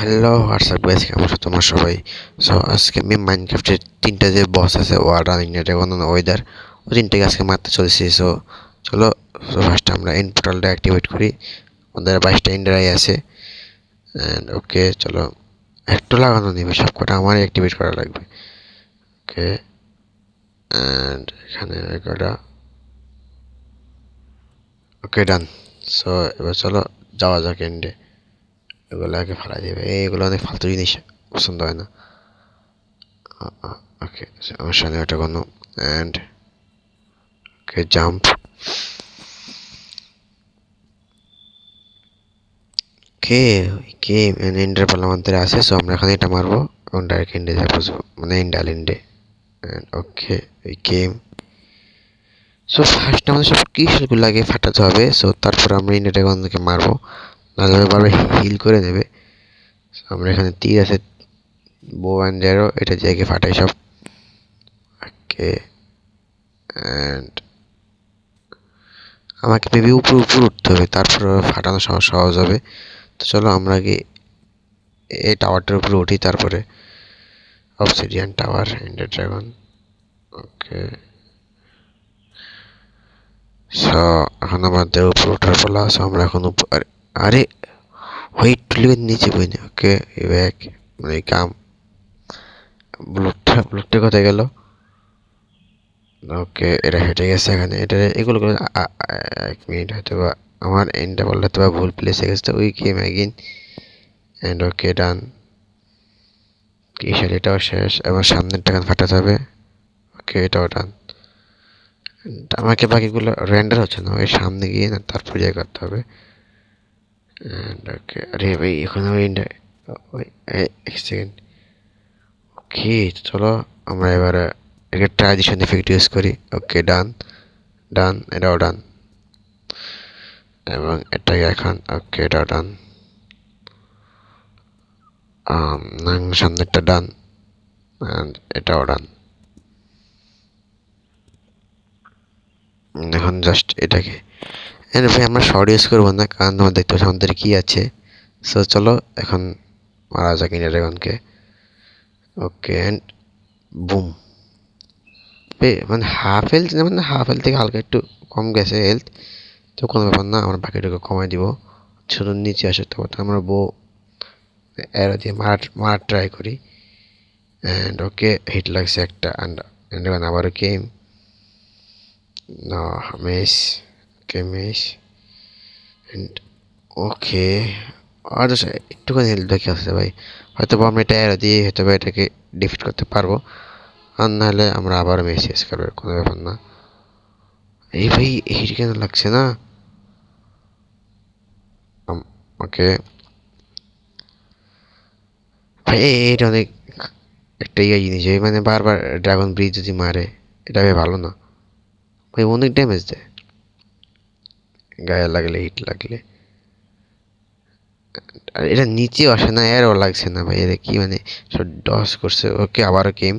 Hello WhatsApp guys, কেমন আছো তোমরা সবাই? সো আজকে আমি মাইনক্রাফটের তিনটা যে বস আছে, ওয়ার্ডার, ড্রাগন, ওয়েদার, ওই তিনটাকে আজকে মারতে চলেছি। চলো। ফার্স্ট আমরা এন্ড পোর্টালটা অ্যাক্টিভেট করি। আমাদের 22টা এন্ডারাই আছে। অ্যান্ড ওকে, চলো। একটু লাগানো নেবে, সব কটা আমারই অ্যাক্টিভেট করা লাগবে। ওকে, অ্যান্ড এখানে কটা। ওকে, ডান। সো এবার চলো যাওয়া যাক এন্ডে। এগুলো আগে ফালাই দেবে, এইগুলো অনেক ফালতু জিনিস, পছন্দ হয় না। ওকে, আমার সামনে একটা কোনো and okay, jump. K K endure পাল্লা আমাদের আছে। সো আমরা এখানে এটা মারবো এবং ডাইরেক্ট এন্ডে যাবো, মানে এন্ডাল এন্ডে। ওকে, ওই গেম। সো ফার্স্ট আমাদের সব কিসগুলো আগে ফাটাতে হবে। সো তারপর আমরা ইন্ডিয়া ড্রাগনকে মারবো, নাহলে বারবার হিল করে নেবে। আমরা এখানে তীর আছে, বো অ্যান্ড অ্যারো, এটা জায়গায় ফাটাই সব। ওকে, অ্যান্ড আমাকে মেবি উপর উপর উঠতে হবে, তারপর ফাটানো সহজ হবে। তো চলো আমরা আগে এই টাওয়ারটার উপরে উঠি, তারপরে অবসিডিয়ান টাওয়ার, এন্ডার ড্রাগন। ওকে, সো এখন আমাদের উপর ওঠার পালা। সো আমরা এখন উপর, আরে হোয়াইট টুলিপের নিচে বই না। ওকে, ব্যাক, মানে কাম। ব্লুকটা কোথায় গেল? ওকে, এটা হেঁটে গেছে এখানে। এটা এগুলো করে 1 মিনিট হয়তো বা আমার এন্ডটা বললে হয়তো বা ভুল প্লেসে গেছে। We came again and okay, done. কিসের এটাও শেষ, এবার সামনেরটা ফাটাতে হবে। ওকে, এটাও ডান। আমাকে বাকিগুলো রেন্ডার হচ্ছে না, ওই সামনে গিয়ে না তারপর যাই করতে হবে। ওকে, আরে ভাই এখন ওই এক সেকেন্ড। ওকে, চলো আমরা এবারে একটা ট্রানজিশন ইফেক্ট ইউজ করি। ওকে, ডান ডান, এটাও ডান, এবং এটাকে এখন ওকে, এটাও ডান। সামনেরটা ডান, এটাও ডান। এখন জাস্ট এটাকে ভাই আমরা শর্ট ইউজ করবো না, কারণ তোমার দেখতে পাচ্ছি আমাদের কি আছে। সো চলো এখন মারা যাক ইন্ডিয়া ড্রাগনকে। Okay, and boom. মানে হাফ হেলথ থেকে হালকা একটু কম গেছে হেলথ, তো কোনো ব্যাপার না, আমরা বাকিটাকে কমাই দিব। শুধু নিচে আসে তো আমরা বউ অ্যারো দিয়ে মারার ট্রাই করি। অ্যান্ড ওকে, হিট লাগছে একটা, অ্যান্ড আবারও গেম না, mess. Okay, mess, and okay. আর একটুখানি হেলথ দেখে আসছে ভাই, হয়তো আমরা এটা অ্যারো দিয়ে হয়তো এটাকে ডিফিট করতে পারবো, আর নাহলে আমরা আবার মেস ইউজ করবো, কোনো ব্যাপার না। এই ভাই হিট কেন লাগছে না? ওকে ভাই, এটা অনেক একটা জিনিস, মানে বারবার ড্রাগন ব্রিজ যদি মারে, এটা ভাই ভালো না ভাই, অনেক ড্যামেজ দেয় গায়ে লাগলে, হিট লাগলে। আর এটা নিচেও আসে না, এরও লাগছে না ভাই, এটা কি মানে সব ডস করছে। ওকে, আবারও গেম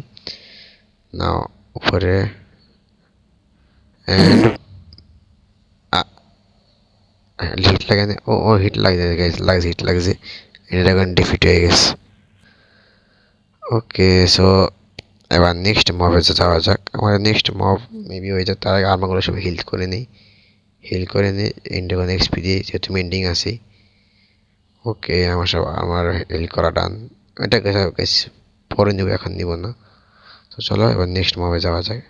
না উপরে, অ্যান্ড হিট লাগে না। ও হিট লাগছে হিট লাগছে, এটা এখন ডিফিট হয়ে গেছে। ওকে, সো এবার নেক্সট মবে যাওয়া যাক। আমার নেক্সট মব মেবি হয়ে যাক, তার আগে আর্মারগুলো সব হিল করে নিই ইন্ডিগন এক্সপি দিয়ে, যেহেতু মেন্ডিং আছি। ওকে, আমার সব আমার হিল করা ডান। এটাকে পরে নেবো, এখন নিব না। তো চলো এবার নেক্সট মবে যাওয়া যায়।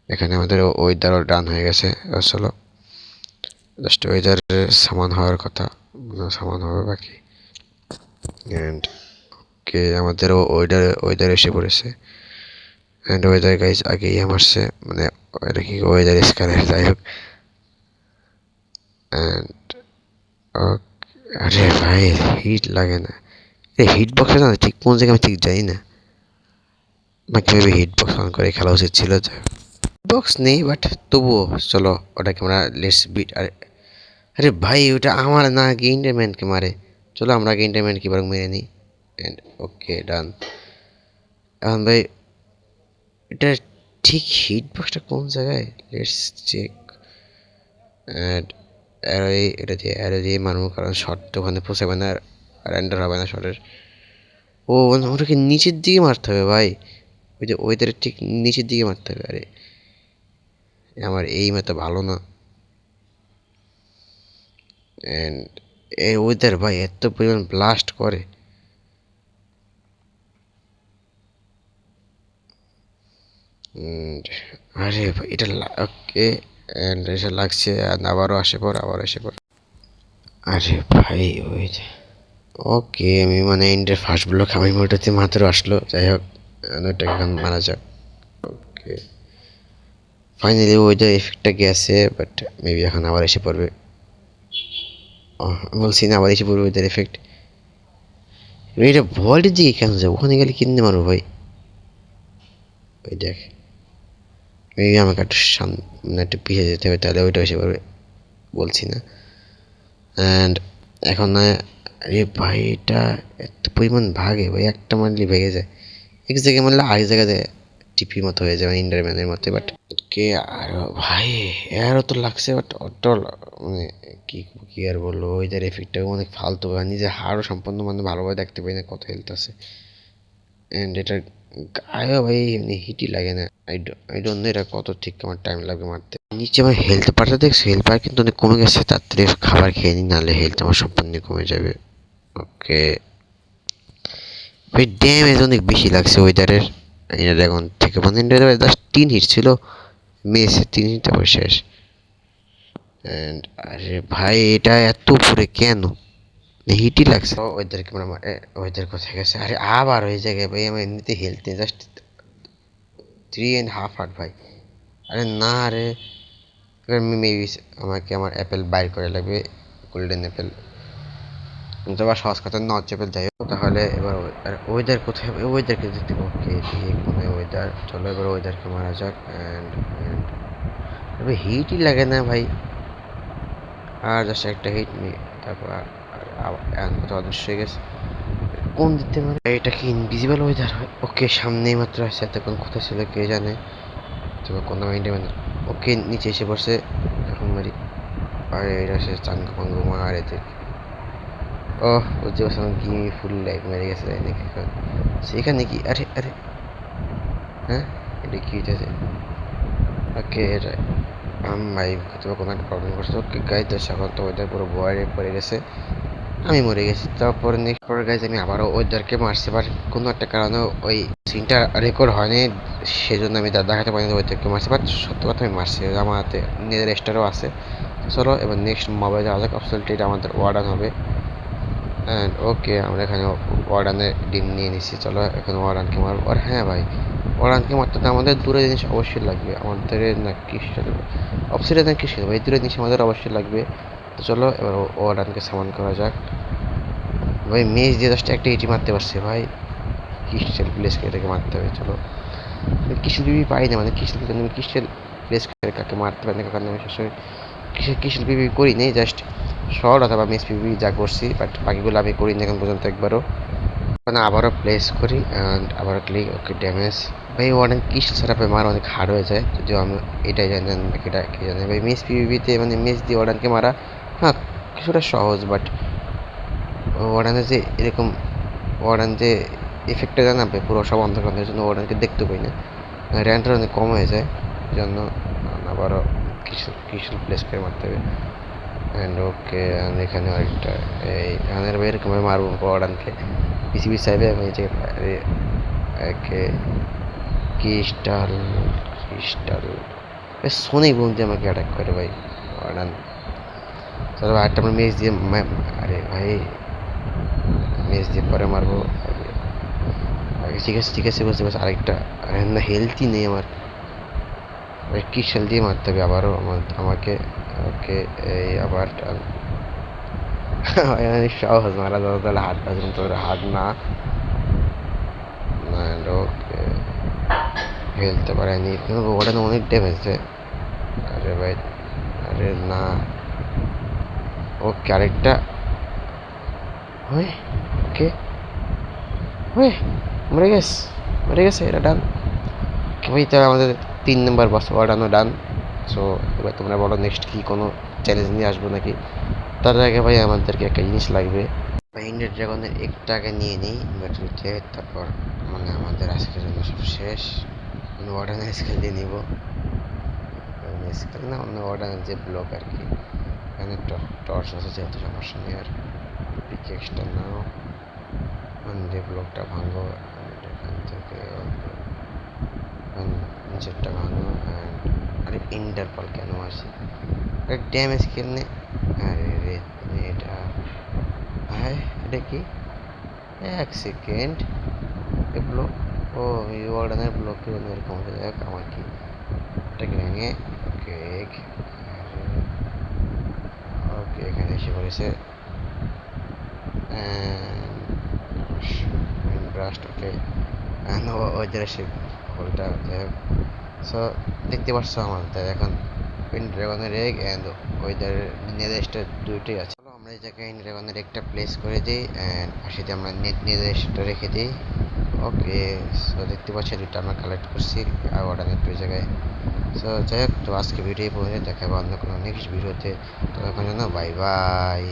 এখানে আমাদের ওয়েদারও ডান হয়ে গেছে। চলো, জাস্ট ওয়েদারের সামান হওয়ার কথা, সামান হবে বাকি। অ্যান্ড ওকে, আমাদের ওয়েদার এসে পড়েছে। অ্যান্ড ওয়েদার গাইজ আগেই আমারছে, মানে এটা কি ওয়েদার স্ক্যানার, যাই হোক। অ্যান্ড আরে ভাই, হিট লাগে না। এই হিট বক্সে না ঠিক কোন জায়গায় আমি ঠিক জানি না, আমাকে ভেবে হিট বক্স অন করে খেলা উচিত ছিল। বক্স নেই, বাট তবুও চলো ওটাকে আমরা লেটস বিট। আরে আরে ভাই, ওটা আমার না, আগে ইন্টারম্যানকে মারে। চলো আমরা আগে ইন্টারম্যানকে বরং মেরে নিই। অ্যান্ড ওকে, ডান। এখন ভাই এটা ঠিক হিট বক্সটা কোন জায়গায়, লেটস চেক। অ্যান্ড এটা দিয়ে মারবো, কারণ শর্ট তো ওখানে পোষাবে না। রেন্ডার হবে না শটের। ও মানে ওটাকে নিচের দিকে মারতে হবে ভাই, ওই যে ওয়েদারের ঠিক নিচের দিকে মারতে হবে। আরে আমার এইম এত ভালো না। অ্যান্ড এই ওয়েদার ভাই এত পরিমাণ ব্লাস্ট করে। আরে ভাই এটা ওকে, অ্যান্ড এটা লাগছে and আবারও আসে পর, আবার এসে পর। আরে ভাই ওই যে ওকে, আমি মানে ইন্ডের ফার্স্ট ব্লক আমি মোটাতে মাত্র আসলো, যাই হোক ওইটাকে এখন মারা যাক। ওকে ফাইনালি ওয়েদার এফেক্টটা গেছে, বাট মেবি এখন আবার এসে পড়বে। বলছি না আবার এসে পড়বে ওয়েদার এফেক্ট। এটা ভল্টের দিকে কেন যাবো, ওখানে গেলে কিনতে মারবো ভাই। ওই দেখ মেবি আমাকে একটু সামনে একটু পিছিয়ে যেতে হবে, তাহলে ওইটা এসে পড়বে, বলছি না। অ্যান্ড এখন না, আরে ভাই এটা এত পরিমাণ ভাগে ভাই, একটা মারলে ভেঙে যায়, এক জায়গায় মারলে আরেক জায়গাতে টিপির মতো হয়ে যায়, মানে ইন্ডারম্যানের মতো। বাট কে আর ভাই এরও তো লাগছে, বাট অত মানে কি কি আর বলবো, ওয়েদার এফেক্টটা অনেক ফালতু, নিজের হাড়ও সম্পূর্ণ মানে ভালোভাবে দেখতে পাই না কত হেলথ আছে। অ্যান্ড এটার গায়েও ভাই এমনি হিটই লাগে না। আই ডোন্ট নো এটা কত ঠিক আমার টাইম লাগবে মারতে। নিচে আমার হেলথ পারটা দেখছো, হেলথ পার কিন্তু অনেক কমে গেছে, তাড়াতাড়ি খাবার খেয়ে নিই, নাহলে হেলথ আমার সম্পূর্ণ কমে যাবে। ওকে ভাই ড্যামেজ অনেক বেশি লাগছে ওয়েদারের, এটা ড্রাগন থেকে মানে জাস্ট 3 হিট ছিল, মেসে 3 হিট তারপর শেষ। অ্যান্ড আরে ভাই এটা এত উপরে কেন, হিটই লাগছে। ওয়েদারকে মানে ওয়েদার কোথায় গেছে, আরে আবার ওই জায়গায় ভাই আমার এমনিতে হেলথ জাস্ট 3.5 হার্ট ভাই। আরে না রে, মেবি আমাকে আমার অ্যাপেল বাইর করে লাগবে, গোল্ডেন অ্যাপেল, কিন্তু আবার সহজ কথা নচ অ্যাপেল। যাই হোক তাহলে এবার ওয়েদার কোথায়, ওয়েদারকে দেখতে ওকে দিয়ে কোনো ওয়েদার, চলো এবার ওয়েদারকে মারা যাক। অ্যান্ড এবার হিটই লাগে না ভাই, আর জাস্ট একটা হিট নি, তারপর কোথাও অদৃশ্য হয়ে গেছে। কোন দিতে পারে, এটা কি ইনভিজিবল ওয়েদার হয়? ওকে সামনেই মাত্র আসছে, এতক্ষণ কোথায় ছিল কে জানে, তবে কোনো মাইন্ডে মানে। ওকে নিচে এসে পড়ছে, এখন মারি। আরে এটা সে চাঙ্গা পাঙ্গু মার এতে। ওহ বুঝতে পারছিলাম কি ফুল লাইফ মেরে গেছে নাকি সেখানে কি, আরে আরে হ্যাঁ এটা কি হইতেছে। ওকে এটা ভাই হয়তো কোনো একটা প্রবলেম করছে। ওকে গাইজ দশ এখন তো ওদের পুরো বয়ারে পড়ে গেছে, আমি মরে গেছি। তারপরে নেক্সট পরে গাইজ আমি আবারও ওদেরকে মারছি, বাট কোনো একটা কারণে ওই সিনটা রেকর্ড হয়নি, সেজন্য আমি দেখাতে পারিনি ওদেরকে মারছি, বাট সত্য কথা আমি মারছি, আমার হাতে নিজের স্টারও আছে। চলো এবার নেক্সট মোবাইল যাওয়া যাক, অপশনটিটা আমাদের ওয়ার্ডান হবে। অ্যান্ড ওকে আমরা এখানে ওয়ার্ডানের ডিম নিয়ে নিচ্ছি, চলো এখন ওয়ার্ডানকে মারবো। আর হ্যাঁ ভাই ওয়ার্ডানকে মারতে তো আমাদের দূরে জিনিস অবশ্যই লাগবে, আমাদের না কিসটা অপশিটা না কিসের ভাই, দূরে জিনিস আমাদের অবশ্যই লাগবে। তো চলো এবার ওয়ার্ডানকে সামান করা যাক। ভাই মেজ দিয়ে জাস্ট একটা ইটি মারতে পারছে ভাই, কিস্টেল প্লেস করে এটাকে মারতে হবে। চলো কিসেল বিবি পাই না, মানে কিসেল আমি কিসেল প্লেস করে কাকে মারতে পারি না, কারণ আমি সবসময় কিসেল বিবি করি নেই, জাস্ট শর্ট অথবা মিস পিবি যা করছি, বাট বাকিগুলো আমি করিনি এখন পর্যন্ত একবারও। মানে আবারও প্লেস করি অ্যান্ড আবারও ক্লিক। ওকে ড্যামেজ ভাই অনেক কিসেল সেটআপে মারা অনেক হার্ড হয়ে যায়, যদিও আমি এটাই জানি না এটা কি জানি ভাই। মিস পিবিতে মানে মিস দিয়ে ওয়ার্ডানকে মারা হ্যাঁ কিছুটা সহজ, বাট ওয়ার্ডানে যে এরকম ওয়ার্ডান যে এফেক্টটা জানাবে পুরো সব অন্ধকারের জন্য ওয়ার্ডানকে দেখতে পাই না, র্যান্টার অনেক কম হয়ে যায়, জন্য আবারও কিসেল প্লেস করে মারতে হবে। অ্যান্ড ওকে এখানে আরেকটা এই রানের বাইরে এরকমভাবে মারবো ওয়ার্ডানকে, পিসিবি সাইবে আমি যে একে ক্রিস্টাল ক্রিস্টাল সোনিক বুম দিয়ে আমাকে অ্যাটাক করে ভাই ওয়ার্ডান। চলো আরেকটা আমরা মেজ দিয়ে, আরে ভাই মেজ দিয়ে পরে মারবো আগে। ঠিক আছে ঠিক আছে বুঝতে পারছি, আরেকটা না হেলথই নেই আমার, ক্রিস্টাল দিয়ে মারতে হবে আবারও আমাকে। ওকে এই আবার অনেক সহজ মারা যাবে, তাহলে হার্ড বাজবেন, তাহলে হার্ড না। ওকে খেলতে পারেনি কিন্তু ওটা অনেক ড্যামেজ দেয়। আরে ভাই আরে না, ওকে আরেকটা হয়। ওকে হয় মরে গেছে, মরে গেছে, এটা ডান। ভাই তবে আমাদের 3 নম্বর বস ওয়ার্ডানো ডান। সো এবার তোমরা বলো নেক্সট কি কোনো চ্যালেঞ্জ নিয়ে আসবো নাকি, তার আগে ভাই আমাদেরকে একটা জিনিস লাগবে। ইন্ডিয়ান ড্রাগনের একটাকে নিয়ে নিই ব্যাটারিতে, তারপর মানে আমাদের আজকের জন্য সব শেষ। মানে ওয়ার্ডানের স্কেল দিয়ে নিব, স্কেল না মানে ওয়ার্ডানের যে ব্লক আর কি। এখানে টর্চ আছে যেহেতু সমস্যা নেই। আর পিকেক্সটা নাও, যে ব্লকটা ভাঙো এখান থেকে নিচেরটা ভাঙো। আরে ইন্টারপল কেন আসে? আরে ড্যামেজ কেমনে? আরে রে এটা হ্যাঁ, এটা কি? এক সেকেন্ড, এ ব্লক, ও এই ওয়ার্ডানের ব্লকের জন্য এরকম হয়ে যাক। আমার কি এটাকে ভেঙে, ওকে ওকে এখানে এসে পড়েছে ব্রাস্ট। ওকে ওইদের এসে হোলটা যাই হোক। সো দেখতে পাচ্ছ আমাদের এখন ড্রাগনের এগ অ্যান্ড ওইদের নেদেশটা দুইটাই আছে। চলো আমরা এই জায়গায় ড্রাগনের একটা প্লেস করে দিই অ্যান্ড পাশেতে আমরা নেদেশটা রেখে দিই। ওকে, সো দেখতে পাচ্ছি দুইটা আমরা কালেক্ট করছি আর ওয়ার্ডানের দুই জায়গায়। সো যাই হোক, তো আজকে ভিডিও পর্যন্ত, দেখাবো অন্য কোনো নেক্সট ভিডিওতে। ততক্ষণ জন্য বাই বাই।